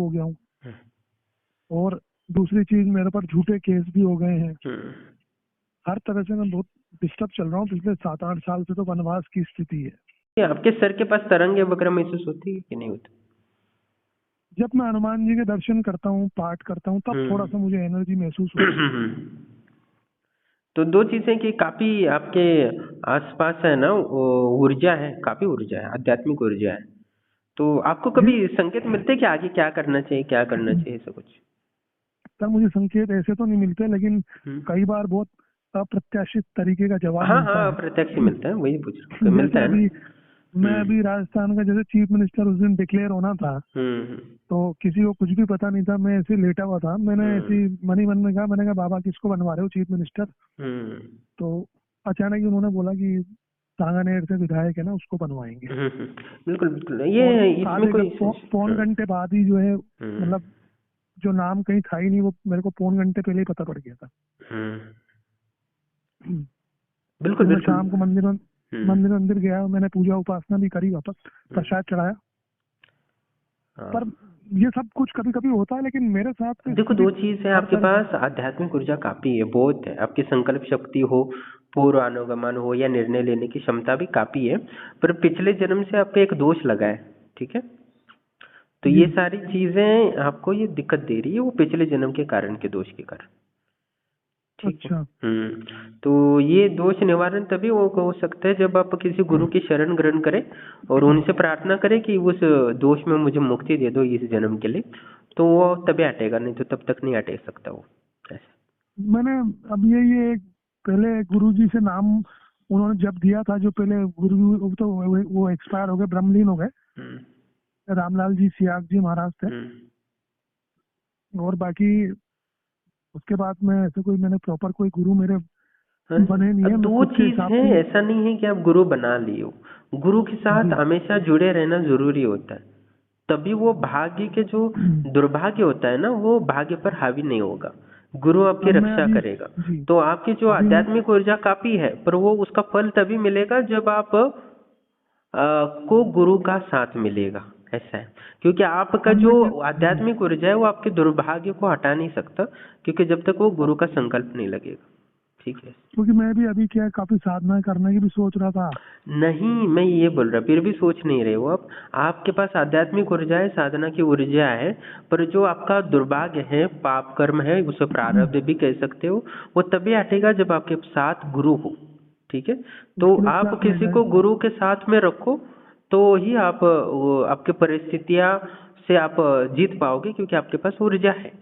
हो गया हूँ, और दूसरी चीज मेरे पर झूठे केस भी हो गए हैं। हर तरह से मैं बहुत डिस्टर्ब चल रहा हूँ। पिछले 7-8 साल से तो वनवास की स्थिति है। ये आपके सर के पास तरंगे वगैरह महसूस होती है कि नहीं होती? जब मैं हनुमान जी के दर्शन करता हूँ, पाठ करता हूँ, तब थोड़ा सा मुझे एनर्जी महसूस होती है। तो दो चीजें कि काफी आपके आसपास है ना, वो ऊर्जा है, काफी ऊर्जा है, आध्यात्मिक ऊर्जा है। तो आपको कभी संकेत मिलते हैं कि आगे क्या करना चाहिए, क्या करना चाहिए, ऐसा कुछ? सर मुझे संकेत ऐसे तो नहीं मिलते, लेकिन कई बार बहुत अप्रत्याशित तरीके का जवाब हाँ मिलता हाँ, है। प्रत्यक्ष मिलता है, वही पूछ रहा हूँ, मिलता जैसे है ना। मैं अभी राजस्थान का जैसे चीफ मिनिस्टर उस दिन डिक्लेयर होना था, तो किसी को कुछ भी पता नहीं था, मैं ऐसे लेटा हुआ था। मैंने ऐसे मन ही मन में कहा, मैंने कहा बाबा किसको बनवा रहे हो चीफ मिनिस्टर? तो अचानक ही उन्होंने बोला कि सांगानेर से विधायक है ना, उसको बनवाएंगे। बिल्कुल बिल्कुल, और ये इसमें आधे कोई पौन घंटे बाद ही जो है, मतलब जो नाम कहीं था ही नहीं, वो मेरे को पौन घंटे पहले ही पता पड़ गया था। बिल्कुल फिर मैं बिल्कुल। शाम को मंदिर गया, मैंने पूजा उपासना भी करी, वापस प्रसाद चढ़ाया। पर ये सब कुछ कभी कभी होता है, लेकिन मेरे साथ तो देखो, स्थिति दो चीज है, आपके पास आध्यात्मिक ऊर्जा काफी है, बहुत है। आपकी संकल्प शक्ति हो, पूर्वानुगमन हो, या निर्णय लेने की क्षमता भी काफी है। पर पिछले जन्म से आपको एक दोष लगा है, ठीक है? तो ये सारी चीजें आपको ये दिक्कत दे रही है, वो पिछले जन्म के कारण, के दोष के कारण, ठीक है? तो ये दोष निवारण तभी हो सकता है जब आप किसी गुरु की शरण ग्रहण करें और उनसे प्रार्थना करें कि उस दोष में मुझे मुक्ति दे दो इस जन्म के लिए, तो वो तभी हटेगा, नहीं तो तब तक नहीं हटे सकता वो, ऐसे। मैंने अब ये पहले गुरुजी से नाम उन्होंने जब दिया था, जो पहले गुरु तो वो एक्सपायर हो गए, ब्रह्मलीन हो गए, रामलाल जी सियाग जी महाराज थे। और बाकी उसके बाद में ऐसे कोई मैंने प्रॉपर कोई गुरु मेरे बने नहीं है। मैं दो खुद के चीज हिसाब है, से ऐसा नहीं है कि आप गुरु बना लियो, गुरु के साथ हमेशा जुड़े रहना जरूरी होता है, तभी वो भाग्य के जो दुर्भाग्य होता है ना, वो भाग्य पर हावी नहीं होगा, गुरु आपकी रक्षा करेगा। तो आपकी जो आध्यात्मिक ऊर्जा काफी है, पर वो उसका फल तभी मिलेगा जब आप को गुरु का साथ मिलेगा, ऐसा है। क्योंकि आपका जो आध्यात्मिक ऊर्जा है वो आपके दुर्भाग्य को हटा नहीं सकता, क्योंकि जब तक वो गुरु का संकल्प नहीं लगेगा, ठीक है? क्योंकि मैं भी अभी क्या काफी साधना करने की भी सोच रहा था। नहीं, मैं ये बोल रहा, फिर भी सोच नहीं रहे हो आप। आपके पास आध्यात्मिक ऊर्जा है, साधना की ऊर्जा है, पर जो आपका दुर्भाग्य है, पाप कर्म है, उसे प्रारब्ध भी कह सकते हो, वो तभी हटेगा जब आपके साथ गुरु हो, ठीक है? तो आप किसी को गुरु के साथ में रखो, तो ही आप आपके परिस्थितियां से आप जीत पाओगे, क्योंकि आपके पास ऊर्जा है।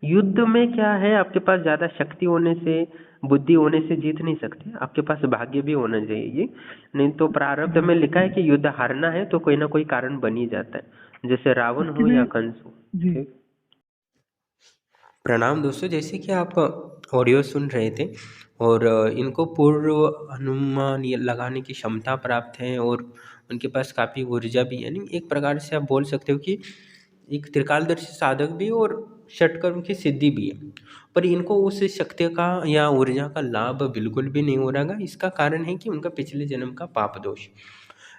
युद्ध में क्या है, आपके पास ज्यादा शक्ति होने से, बुद्धि होने से जीत नहीं सकते, आपके पास भाग्य भी होना चाहिए। नहीं तो प्रारब्ध में लिखा है कि युद्ध हारना है तो कोई ना कोई कारण बन ही जाता है, जैसे रावण हो या कंस हो, ठीक? प्रणाम दोस्तों, जैसे कि आप ऑडियो सुन रहे थे और इनको पूर्व अनुमान लगाने की क्षमता प्राप्त है और उनके पास काफ़ी ऊर्जा भी है। नहीं, एक प्रकार से आप बोल सकते हो कि एक त्रिकालदर्शी साधक भी और षटकर्म की सिद्धि भी है, पर इनको उस शक्ति का या ऊर्जा का लाभ बिल्कुल भी नहीं हो रहा। इसका कारण है कि उनका पिछले जन्म का पाप दोष।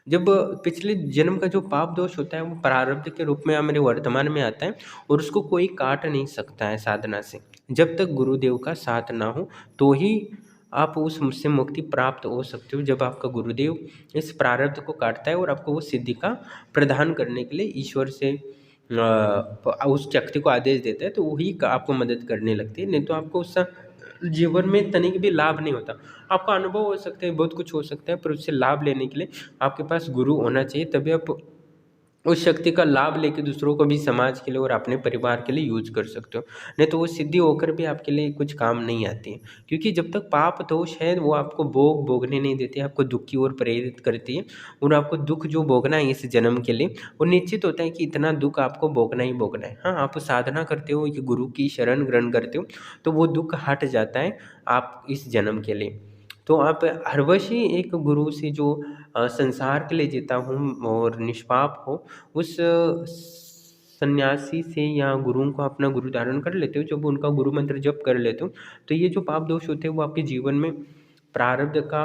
जब पिछले जन्म का जो पाप दोष होता है वो प्रारब्ध के रूप में हमारे वर्तमान में आता है और उसको कोई काट नहीं सकता है साधना से। जब तक गुरुदेव का साथ ना हो तो ही आप उससे मुक्ति प्राप्त हो सकते हो। जब आपका गुरुदेव इस प्रारब्ध को काटता है और आपको वो सिद्धि का प्रदान करने के लिए ईश्वर से उस शक्ति को आदेश देता है, तो वही आपको मदद करने लगती है। नहीं तो आपको उसका जीवन में तनिक भी लाभ नहीं होता। आपका अनुभव हो सकता है, बहुत कुछ हो सकता है, पर उससे लाभ लेने के लिए आपके पास गुरु होना चाहिए, तभी आप उस शक्ति का लाभ लेके दूसरों को भी, समाज के लिए और अपने परिवार के लिए यूज कर सकते हो। नहीं तो वो सिद्धि होकर भी आपके लिए कुछ काम नहीं आती है, क्योंकि जब तक पाप दोष है वो आपको भोगने नहीं देती, आपको दुख की ओर प्रेरित करती है। और आपको दुख जो भोगना है इस जन्म के लिए, वो निश्चित होता है कि इतना दुख आपको भोगना ही भोगना है। हाँ, आप साधना करते हो, कि गुरु की शरण ग्रहण करते हो, तो वो दुख हट जाता है आप इस जन्म के लिए। तो आप हर वर्ष ही एक गुरु से जो संसार के लिए जीता हूँ और निष्पाप हो, उस सन्यासी से या गुरुओं को अपना गुरु धारण कर लेते हो, जब उनका गुरु मंत्र जप कर लेते हो, तो ये जो पाप दोष होते हैं वो आपके जीवन में प्रारब्ध का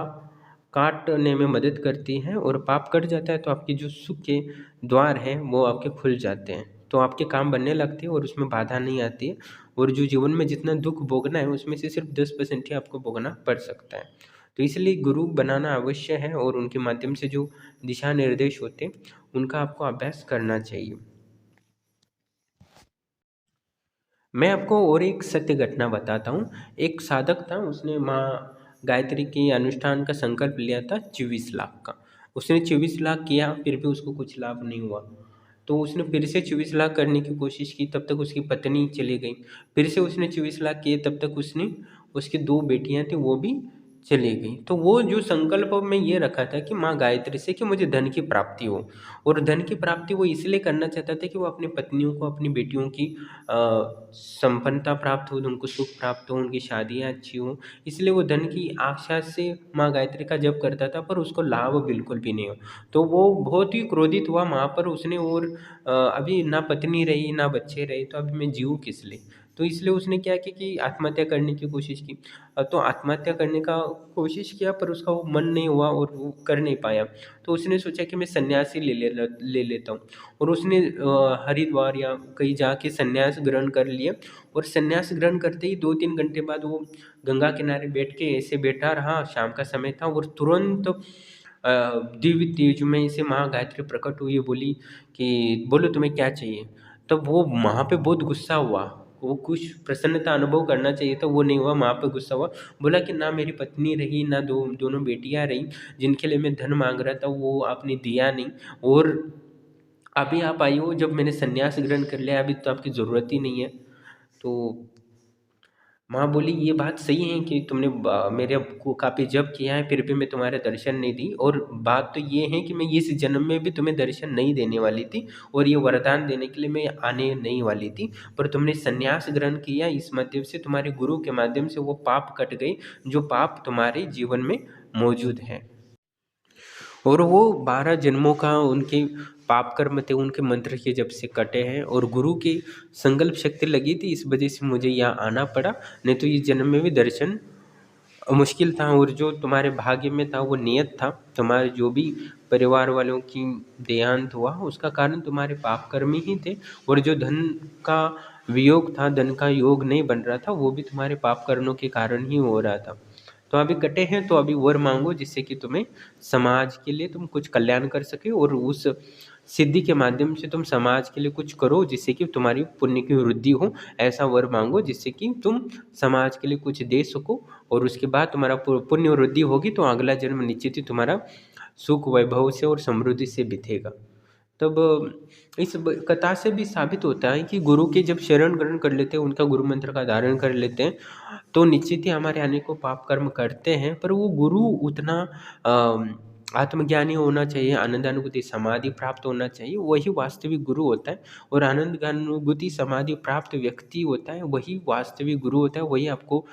काटने में मदद करती है और पाप कट जाता है, तो आपकी जो सुख के द्वार हैं वो आपके खुल जाते हैं। तो आपके काम बनने लगते हैं और उसमें बाधा नहीं आती है। और जो जीवन में जितना दुख भोगना है उसमें से सिर्फ 10% ही आपको भोगना पड़ सकता है। तो इसलिए गुरु बनाना अवश्य है और उनके माध्यम से जो दिशा निर्देश होते हैं उनका आपको अभ्यास करना चाहिए। मैं आपको और एक सत्य घटना बताता हूँ। एक साधक था, उसने माँ गायत्री के अनुष्ठान का संकल्प लिया था 24 लाख का। उसने 24 लाख किया, फिर भी उसको कुछ लाभ नहीं हुआ। तो उसने फिर से 24 लाख करने की कोशिश की, तब तक उसकी पत्नी चली गई। फिर से उसने 24 लाख किए, तब तक उसकी 2 बेटियां थी, वो भी चली गई। तो वो जो संकल्प में ये रखा था कि माँ गायत्री से कि मुझे धन की प्राप्ति हो, और धन की प्राप्ति वो इसलिए करना चाहता था कि वो अपनी पत्नियों को, अपनी बेटियों की संपन्नता प्राप्त हो, उनको सुख प्राप्त हो, उनकी शादियाँ अच्छी हों। इसलिए वो धन की आशा से माँ गायत्री का जप करता था, पर उसको लाभ बिल्कुल भी नहीं हो। तो वो बहुत ही क्रोधित हुआ माँ पर। उसने और अभी ना पत्नी रही ना बच्चे रहे, तो अभी मैं जीऊँ किस लिए? तो इसलिए उसने क्या किया कि आत्महत्या करने की कोशिश की। तो आत्महत्या करने का कोशिश किया, पर उसका वो मन नहीं हुआ और वो कर नहीं पाया। तो उसने सोचा कि मैं सन्यासी ले लेता हूँ, और उसने हरिद्वार या कहीं जाके सन्यास ग्रहण कर लिया। और सन्यास ग्रहण करते ही 2-3 घंटे बाद वो गंगा किनारे बैठ के ऐसे बैठा रहा। शाम का समय था और तुरंत दिव्य तेज में से माँ गायत्री प्रकट हुई, बोली कि बोलो तुम्हें क्या चाहिए? तब वो वहाँ पे बहुत गुस्सा हुआ। वो कुछ प्रसन्नता अनुभव करना चाहिए था, वो नहीं हुआ, माँ पे गुस्सा हुआ। बोला कि ना मेरी पत्नी रही, ना दोनों बेटियाँ रहीं, जिनके लिए मैं धन मांग रहा था वो आपने दिया नहीं। और अभी आप आई हो जब मैंने संन्यास ग्रहण कर लिया, अभी तो आपकी ज़रूरत ही नहीं है। तो माँ बोली ये बात सही है कि तुमने मेरे को काफ़ी जप किया है, फिर भी मैं तुम्हारे दर्शन नहीं दी, और बात तो ये है कि मैं इस जन्म में भी तुम्हें दर्शन नहीं देने वाली थी, और ये वरदान देने के लिए मैं आने नहीं वाली थी। पर तुमने संन्यास ग्रहण किया, इस माध्यम से तुम्हारे गुरु के माध्यम से वो पाप कट गए जो पाप तुम्हारे जीवन में मौजूद है। और वो 12 जन्मों का उनके पाप कर्म थे, उनके मंत्र के जब से कटे हैं, और गुरु की संकल्प शक्ति लगी थी, इस वजह से मुझे यहाँ आना पड़ा। नहीं तो इस जन्म में भी दर्शन मुश्किल था। और जो तुम्हारे भाग्य में था वो नियत था। तुम्हारे जो भी परिवार वालों की देहांत हुआ उसका कारण तुम्हारे पाप कर्म ही थे। और जो धन का वियोग था, धन का योग नहीं बन रहा था, वो भी तुम्हारे पाप कर्मों के कारण ही हो रहा था। तो अभी कटे हैं, तो अभी वर मांगो जिससे कि तुम्हें समाज के लिए तुम कुछ कल्याण कर सके, और उस सिद्धि के माध्यम से तुम समाज के लिए कुछ करो जिससे कि तुम्हारी पुण्य की वृद्धि हो। ऐसा वर मांगो जिससे कि तुम समाज के लिए कुछ दे सको, और उसके बाद तुम्हारा पुण्य वृद्धि होगी तो अगला जन्म निश्चित ही तुम्हारा सुख वैभव से और समृद्धि से बीतेगा। तब इस कथा से भी साबित होता है कि गुरु के जब शरण ग्रहण कर लेते हैं, उनका गुरु मंत्र का धारण कर लेते हैं, तो निश्चित ही हमारे अनेकों पाप कर्म करते हैं, पर वो गुरु उतना आत्मज्ञानी होना चाहिए, आनंदानुभूति समाधि प्राप्त होना चाहिए, वही वास्तविक गुरु होता है। और आनंदानुभूति समाधि प्राप्त व्यक्ति होता है वही वास्तविक गुरु होता है, वही आपको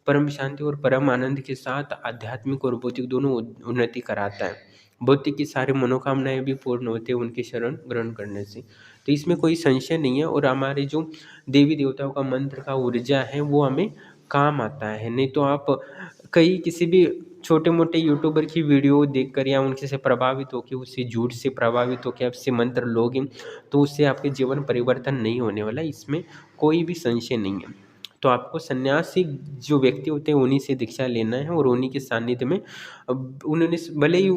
परम शांति और परम आनंद के साथ आध्यात्मिक और भौतिक दोनों उन्नति कराता है। भौतिक की सारी मनोकामनाएं भी पूर्ण होती है उनके शरण ग्रहण करने से। तो इसमें कोई संशय नहीं है। और हमारे जो देवी देवताओं का मंत्र का ऊर्जा है वो हमें काम आता है। नहीं तो आप कई किसी भी छोटे मोटे यूट्यूबर की वीडियो देखकर या उनसे से प्रभावित होकर, उससे झूठ से प्रभावित होकर आप से मंत्र लोगे, तो उससे आपके जीवन परिवर्तन नहीं होने वाला, इसमें कोई भी संशय नहीं है। तो आपको सन्यासी जो व्यक्ति होते हैं उन्हीं से दीक्षा लेना है, और उन्हीं के सानिध्य में अब उन्होंने भले ही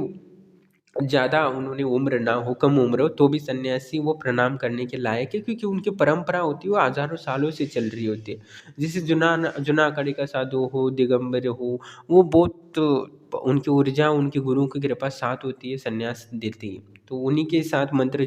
ज़्यादा उन्होंने उम्र ना हो, कम उम्र हो, तो भी सन्यासी वो प्रणाम करने के लायक है, क्योंकि उनकी परंपरा होती है वो हज़ारों सालों से चल रही होती है। जैसे जुना अखाड़े का साधु हो, दिगंबर हो, वो बहुत उनकी ऊर्जा, उनके गुरु की कृपा साथ होती है, सन्यास देती है। तो उन्हीं के साथ मंत्र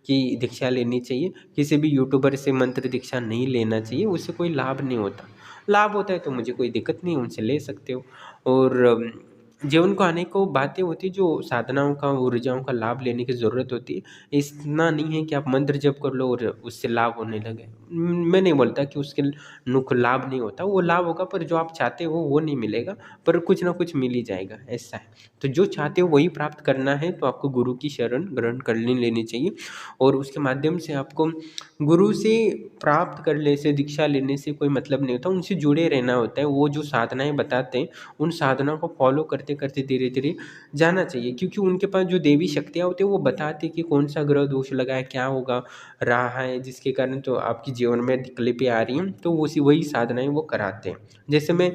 की दीक्षा लेनी चाहिए। किसी भी यूट्यूबर से मंत्र दीक्षा नहीं लेना चाहिए, उससे कोई लाभ नहीं होता। लाभ होता है तो मुझे कोई दिक्कत नहीं, उनसे ले सकते हो। और जीवन को अनेकों बातें होती है जो साधनाओं का, ऊर्जाओं का लाभ लेने की ज़रूरत होती है। इतना नहीं है कि आप मंत्र जप कर लो और उससे लाभ होने लगे। मैं नहीं बोलता कि उसके नुक लाभ नहीं होता, वो लाभ होगा, पर जो आप चाहते हो वो नहीं मिलेगा, पर कुछ ना कुछ मिल ही जाएगा, ऐसा है। तो जो चाहते हो वही प्राप्त करना है, तो आपको गुरु की शरण ग्रहण कर लेनी चाहिए। और उसके माध्यम से आपको गुरु से प्राप्त करने से, दीक्षा लेने से कोई मतलब नहीं होता, उनसे जुड़े रहना होता है। वो जो साधनाएँ बताते हैं, उन साधना को फॉलो करते करते धीरे धीरे जाना चाहिए, क्योंकि उनके पास जो देवी शक्तियाँ होती हैं वो बताते हैं कि कौन सा ग्रह दोष लगा है, क्या होगा रहा है, जिसके कारण तो आपके जीवन में तकलीफें आ रही हैं, तो उसी वही साधनाएँ वो कराते हैं। जैसे मैं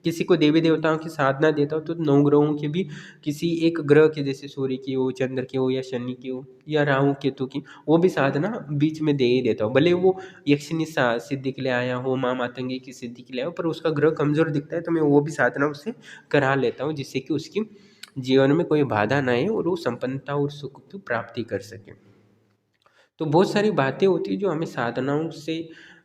किसी को देवी देवताओं की साधना देता हूँ तो नवग्रहों की भी किसी एक ग्रह की, जैसे सूर्य की हो, चंद्र की हो, या शनि की हो, या राहु केतु की, वो भी साधना बीच में दे ही देता हूँ। भले वो यक्षिणी सिद्धि के लिए आया हो, माँ मातंगी की सिद्धि के लिए आया हो, पर उसका ग्रह कमजोर दिखता है तो मैं वो भी साधना उससे करा लेता हूँ, जिससे कि उसकी जीवन में कोई बाधा ना आए और वो संपन्नता और सुख की प्राप्ति कर सके। तो बहुत सारी बातें होती है जो हमें साधनाओं से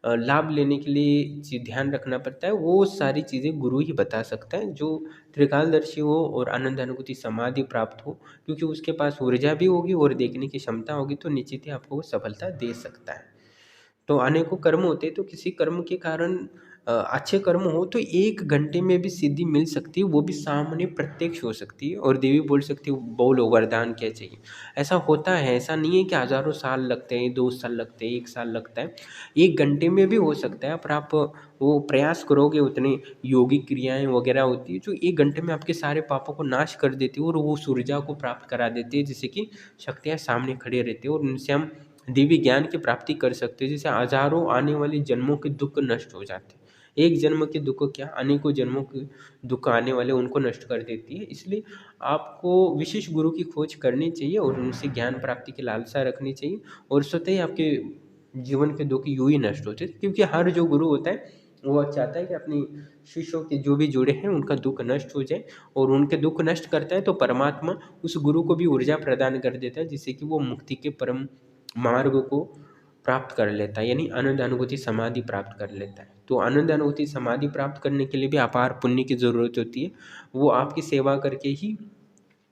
लाभ लेने के लिए ध्यान रखना पड़ता है। वो सारी चीज़ें गुरु ही बता सकता है, जो त्रिकालदर्शी हो और आनंद अनुभूति समाधि प्राप्त हो, क्योंकि उसके पास ऊर्जा भी होगी और देखने की क्षमता होगी, तो निश्चित ही आपको वो सफलता दे सकता है। तो अनेकों कर्म होते हैं, तो किसी कर्म के कारण अच्छे कर्म हो तो 1 घंटे में भी सिद्धि मिल सकती है, वो भी सामने प्रत्यक्ष हो सकती है, और देवी बोल सकती है बोलो वरदान क्या चाहिए। ऐसा होता है, ऐसा नहीं है कि हज़ारों साल लगते हैं, 2 साल लगते हैं, 1 साल लगता है, 1 घंटे में भी हो सकता है। पर आप वो प्रयास करोगे, उतनी योगिक क्रियाएँ वगैरह होती है जो 1 घंटे में आपके सारे पापों को नाश कर देती है और वो उस ऊर्जा को प्राप्त करा देती है, जिससे कि शक्तियाँ सामने खड़े रहती है और उनसे हम दिव्य ज्ञान की प्राप्ति कर सकते हैं, जिससे हजारों आने वाले जन्मों के दुख नष्ट हो जाते हैं। एक जन्म के दुख क्या, अनेकों जन्मों के दुख आने वाले उनको नष्ट कर देती है। इसलिए आपको विशेष गुरु की खोज करनी चाहिए और उनसे ज्ञान प्राप्ति की लालसा रखनी चाहिए, और स्वतः ही आपके जीवन के दुख यूं ही नष्ट होते हैं, क्योंकि हर जो गुरु होता है वो चाहता है कि अपनी शिष्यों के जो भी जुड़े हैं उनका दुख नष्ट हो जाए, और उनके दुख नष्ट करता है तो परमात्मा उस गुरु को भी ऊर्जा प्रदान कर देता है, जिससे कि वो मुक्ति के परम मार्ग को प्राप्त कर लेता है, यानी आनंद अनुभूति समाधि प्राप्त कर लेता है। तो आनंद अनुभूति समाधि प्राप्त करने के लिए भी अपार पुण्य की ज़रूरत होती है। वो आपकी सेवा करके ही,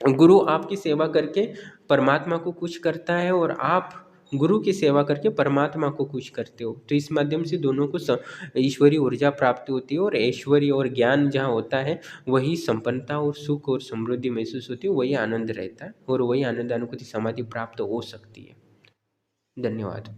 गुरु आपकी सेवा करके परमात्मा को खुश करता है, और आप गुरु की सेवा करके परमात्मा को खुश करते हो। तो इस माध्यम से दोनों को ईश्वरीय ऊर्जा प्राप्ति होती है, और ऐश्वर्य और ज्ञान जहाँ होता है वही संपन्नता और सुख और समृद्धि महसूस होती है, वही आनंद रहता है, और वही आनंद अनुभूति समाधि प्राप्त हो सकती है। धन्यवाद।